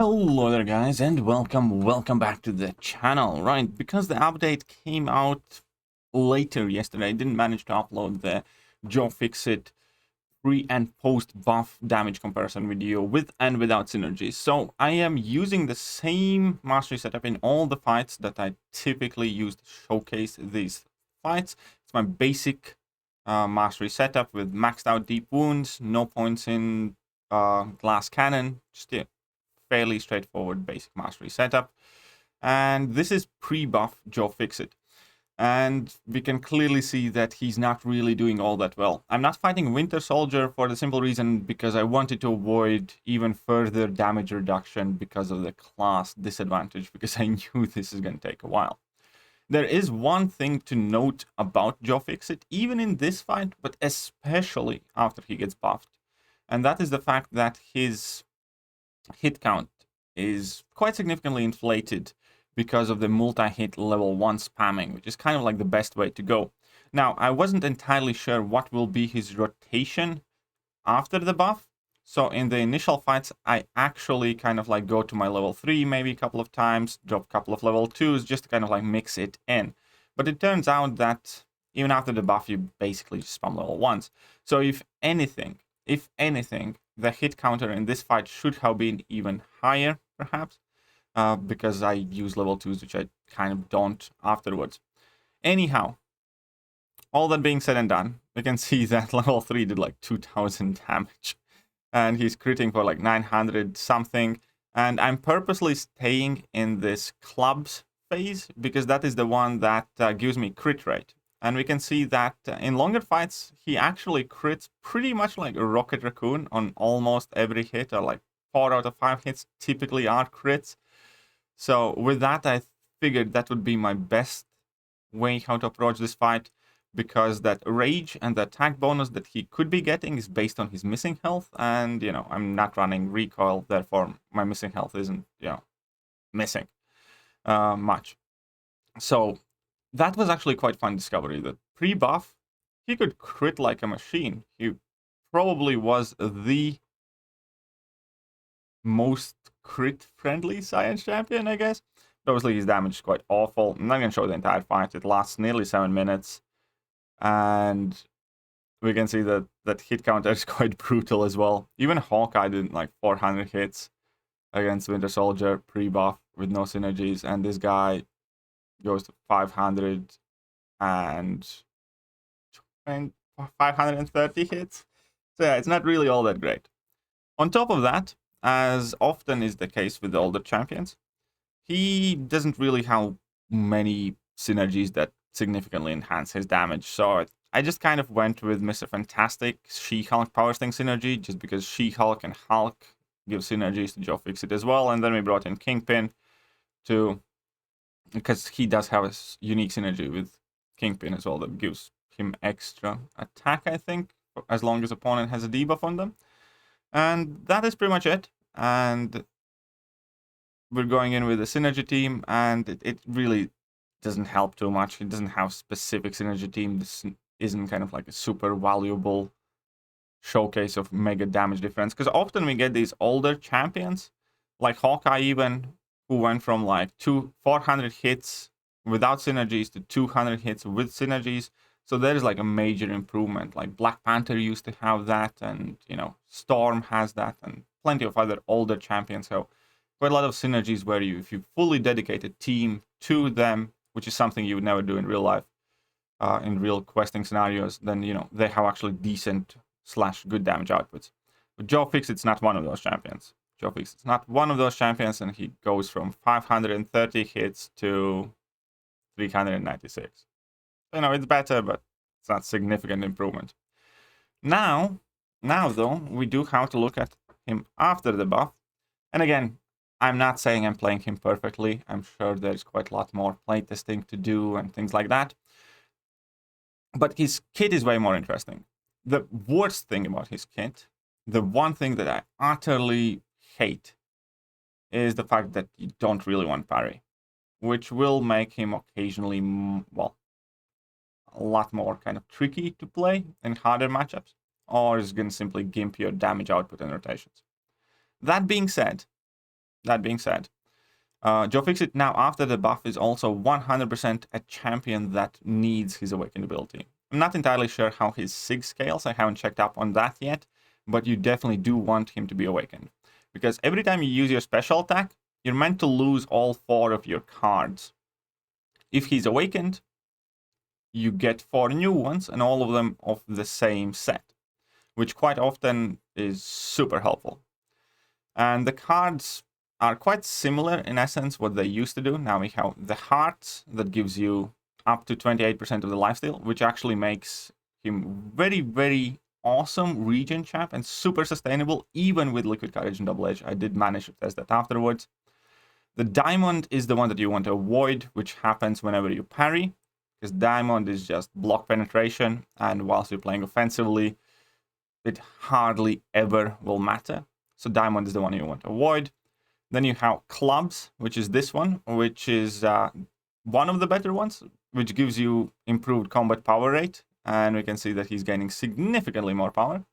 Hello there guys, and welcome back to the channel. Right, because the update came out later yesterday, I didn't manage to upload the Fixit pre and post buff damage comparison video with and without synergies. So I am using the same mastery setup in all the fights that I typically use to showcase these fights. It's my basic mastery setup with maxed out deep wounds, no points in glass cannon, just fairly straightforward basic mastery setup. And this is pre-buff Fixit. And we can clearly see that he's not really doing all that well. I'm not fighting Winter Soldier for the simple reason because I wanted to avoid even further damage reduction because of the class disadvantage, because I knew this is going to take a while. There is one thing to note about Fixit, even in this fight, but especially after he gets buffed. And that is the fact that his hit count is quite significantly inflated because of the multi-hit level 1 spamming, which is kind of like the best way to go. Now, I wasn't entirely sure what will be his rotation after the buff. So in the initial fights, I actually kind of like go to my level 3 maybe a couple of times, drop a couple of level 2s, just to kind of like mix it in. But it turns out that even after the buff, you basically just spam level 1s. So if anything, the hit counter in this fight should have been even higher, perhaps, because I use level 2s, which I kind of don't afterwards. Anyhow, all that being said and done, we can see that level 3 did like 2000 damage. And he's critting for like 900 something. And I'm purposely staying in this clubs phase because that is the one that gives me crit rate. And we can see that in longer fights, he actually crits pretty much like a Rocket Raccoon on almost every hit, or like 4 out of 5 hits typically are crits. So with that, I figured that would be my best way how to approach this fight, because that rage and the attack bonus that he could be getting is based on his missing health. And, you know, I'm not running recoil, therefore my missing health isn't, missing much. So that was actually quite fun discovery, that pre-buff, he could crit like a machine. He probably was the most crit-friendly science champion, I guess. But obviously, his damage is quite awful. I'm not going to show the entire fight. It lasts nearly 7 minutes. And we can see that hit counter is quite brutal as well. Even Hawkeye did like 400 hits against Winter Soldier pre-buff with no synergies. And this guy goes to 500 and 530 hits. So yeah, it's not really all that great. On top of that, as often is the case with the older champions, he doesn't really have many synergies that significantly enhance his damage. So I just kind of went with Mr. Fantastic She-Hulk Power Sting synergy, just because She-Hulk and Hulk give synergies to Fixit as well. And then we brought in Kingpin because he does have a unique synergy with Kingpin as well that gives him extra attack, I think, as long as opponent has a debuff on them. And that is pretty much it. And we're going in with a synergy team, and it really doesn't help too much. It doesn't have specific synergy team. This isn't kind of like a super valuable showcase of mega damage difference, because often we get these older champions, like Hawkeye even, who went from like 400 hits without synergies to 200 hits with synergies. So there's like a major improvement. Like Black Panther used to have that, and Storm has that, and plenty of other older champions have quite a lot of synergies where if you fully dedicate a team to them, which is something you would never do in real life, in real questing scenarios, then they have actually decent / good damage outputs. But Fixit's not one of those champions. Fixit's not one of those champions, and he goes from 530 hits to 396. It's better, but it's not significant improvement. Now though, we do have to look at him after the buff. And again, I'm not saying I'm playing him perfectly. I'm sure there's quite a lot more playtesting to do and things like that. But his kit is way more interesting. The worst thing about his kit, the one thing that I utterly hate, is the fact that you don't really want parry, which will make him occasionally, well, a lot more kind of tricky to play in harder matchups, or is going to simply gimp your damage output and rotations. That being said, that being said, Joe Fixit now after the buff is also 100% a champion that needs his awakened ability. I'm not entirely sure how his SIG scales, I haven't checked up on that yet, but you definitely do want him to be awakened. Because every time you use your special attack, you're meant to lose all 4 of your cards. If he's awakened, you get 4 new ones, and all of them of the same set, which quite often is super helpful. And the cards are quite similar in essence what they used to do. Now we have the hearts that gives you up to 28% of the lifesteal, which actually makes him very, very awesome regen champ and super sustainable, even with Liquid Courage and Double Edge. I did manage to test that afterwards. The diamond is the one that you want to avoid, which happens whenever you parry, because diamond is just block penetration, and whilst you're playing offensively, it hardly ever will matter. So diamond is the one you want to avoid. Then you have clubs, which is this one, which is one of the better ones, which gives you improved combat power rate. And we can see that he's gaining significantly more power.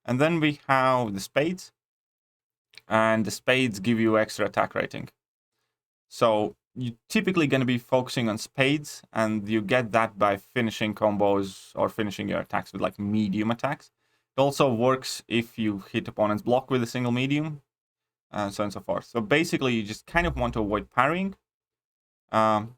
And then we have the spades. And the spades give you extra attack rating. So you're typically going to be focusing on spades, and you get that by finishing combos or finishing your attacks with like medium attacks. It also works if you hit opponent's block with a single medium, and so on and so forth. So basically, you just kind of want to avoid parrying. And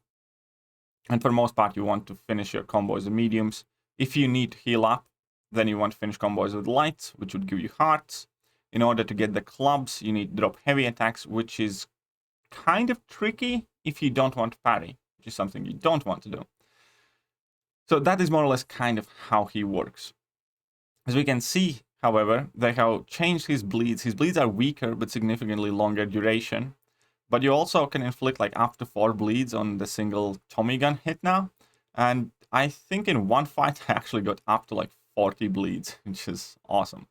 for the most part, you want to finish your combos with mediums. If you need to heal up, then you want to finish combos with lights, which would give you hearts. In order to get the clubs, you need to drop heavy attacks, which is kind of tricky if you don't want to parry, which is something you don't want to do. So that is more or less kind of how he works. As we can see, however, they have changed his bleeds. His bleeds are weaker, but significantly longer duration. But you also can inflict like up to 4 bleeds on the single Tommy gun hit now. And I think in one fight, I actually got up to like 40 bleeds, which is awesome.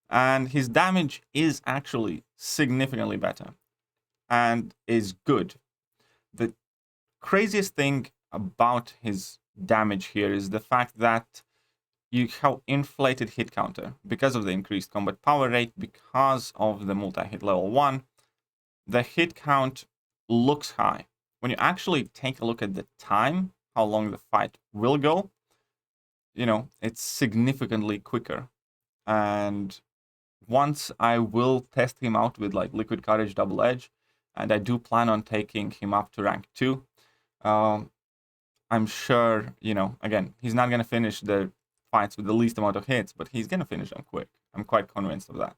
And his damage is actually significantly better and is good. The craziest thing about his damage here is the fact that you have inflated hit counter because of the increased combat power rate, because of the multi-hit level 1. The hit count looks high. When you actually take a look at the time, how long the fight will go, you know, it's significantly quicker. And once I will test him out with like Liquid Courage Double Edge, and I do plan on taking him up to rank 2. I'm sure, you know, again, he's not going to finish the fights with the least amount of hits, but he's going to finish them quick. I'm quite convinced of that.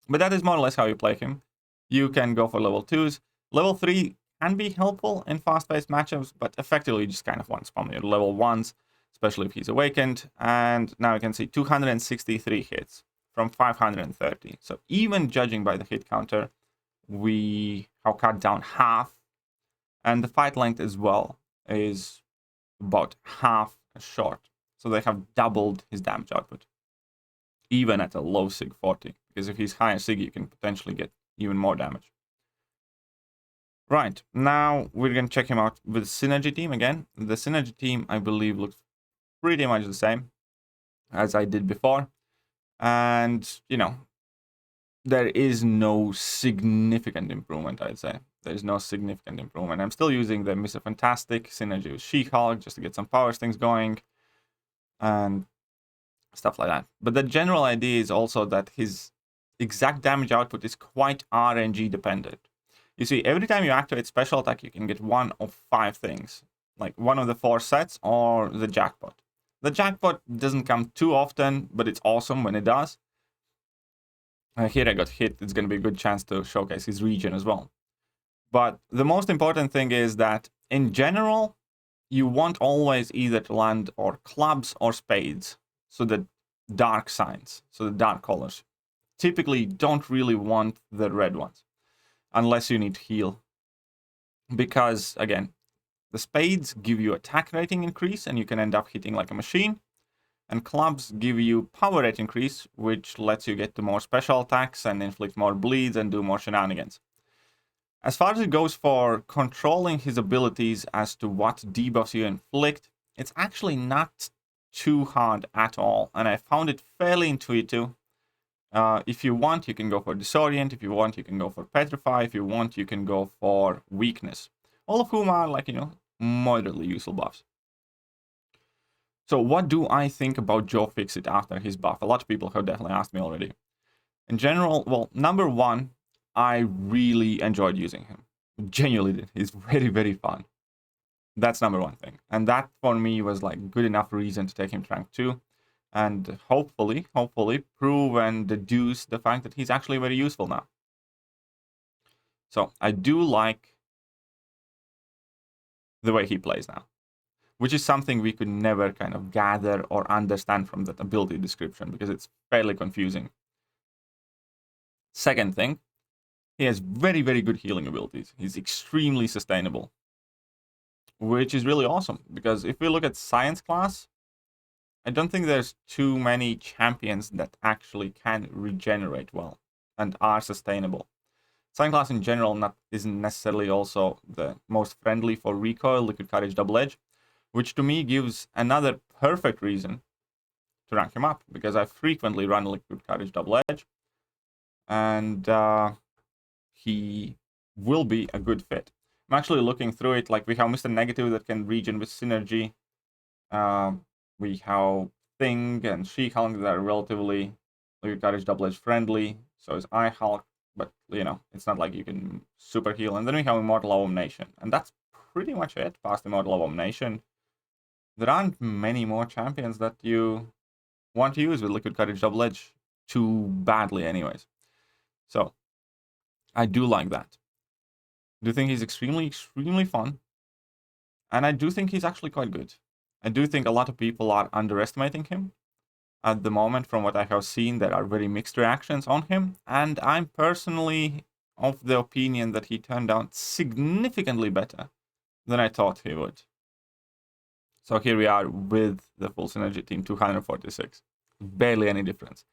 But that is more or less how you play him. You can go for level 2s. Level 3 can be helpful in fast-paced matchups, but effectively you just kind of want to spam your level 1s, especially if he's awakened. And now you can see 263 hits from 530. So even judging by the hit counter, we have cut down half. And the fight length as well is about half as short. So they have doubled his damage output, even at a low SIG 40. Because if he's higher SIG, you can potentially get even more damage. Right, now we're going to check him out with the Synergy team again. The Synergy team, I believe, looks pretty much the same as I did before. And, you know, there is no significant improvement, I'd say. There's no significant improvement. I'm still using the Mr. Fantastic Synergy with She-Hulk just to get some power things going and stuff like that. But the general idea is also that his exact damage output is quite RNG dependent. You see, every time you activate special attack, you can get one of 5 things, like one of the 4 sets or the jackpot. The jackpot doesn't come too often, but it's awesome when it does. Here I got hit. It's going to be a good chance to showcase his regen as well. But the most important thing is that in general, you want always either to land or clubs or spades. So the dark signs, so the dark colors. Typically, you don't really want the red ones unless you need to heal. Because, again, the spades give you attack rating increase and you can end up hitting like a machine. And clubs give you power rate increase, which lets you get to more special attacks and inflict more bleeds and do more shenanigans. As far as it goes for controlling his abilities as to what debuffs you inflict, it's actually not too hard at all. And I found it fairly intuitive. If you want, you can go for Disorient. If you want, you can go for Petrify. If you want, you can go for Weakness. All of whom are, like, moderately useful buffs. So what do I think about Joe Fixit after his buff? A lot of people have definitely asked me already. In general, well, number one, I really enjoyed using him. Genuinely did. He's very, very fun. That's number one thing. And that for me was like good enough reason to take him to rank 2. And hopefully prove and deduce the fact that he's actually very useful now. So I do like the way he plays now, which is something we could never kind of gather or understand from that ability description because it's fairly confusing. Second thing, he has very, very good healing abilities. He's extremely sustainable, which is really awesome because if we look at Science class, I don't think there's too many champions that actually can regenerate well and are sustainable. Science class in general isn't necessarily also the most friendly for recoil, Liquid Courage, Double Edge, which to me gives another perfect reason to rank him up because I frequently run Liquid Courage, Double Edge, and he will be a good fit. I'm actually looking through it. Like, we have Mr. Negative that can regen with synergy. We have Thing and She-Hulk that are relatively Liquid Courage Double Edge friendly. So is I-Hulk, but it's not like you can super heal. And then we have Immortal Abomination. And that's pretty much it past Immortal Abomination. There aren't many more champions that you want to use with Liquid Courage Double Edge too badly anyways. So I do like that. I do think he's extremely, extremely fun. And I do think he's actually quite good. I do think a lot of people are underestimating him. At the moment, from what I have seen, there are very mixed reactions on him. And I'm personally of the opinion that he turned out significantly better than I thought he would. So here we are with the full synergy team, 246. Barely any difference.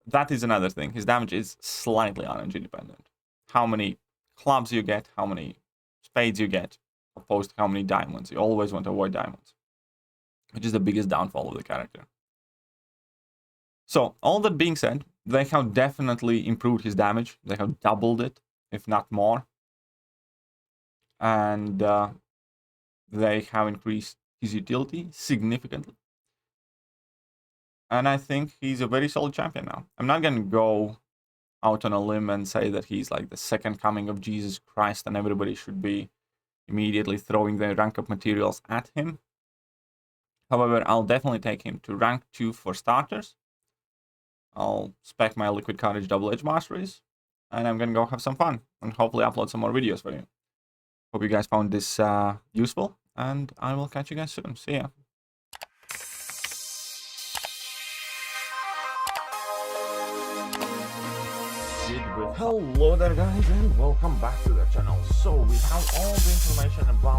That is another thing. His damage is slightly RNG dependent. How many clubs you get, how many spades you get, opposed to how many diamonds. You always want to avoid diamonds, which is the biggest downfall of the character. So, all that being said, they have definitely improved his damage. They have doubled it, if not more. And they have increased his utility significantly. And I think he's a very solid champion now. I'm not going to go out on a limb and say that he's like the second coming of Jesus Christ and everybody should be immediately throwing their rank up materials at him. However, I'll definitely take him to rank 2 for starters. I'll spec my Liquid Courage Double Edge Masteries, and I'm going to go have some fun and hopefully upload some more videos for you. Hope you guys found this useful, and I will catch you guys soon. See ya. Hello there guys, and welcome back to the channel. So we have all the information about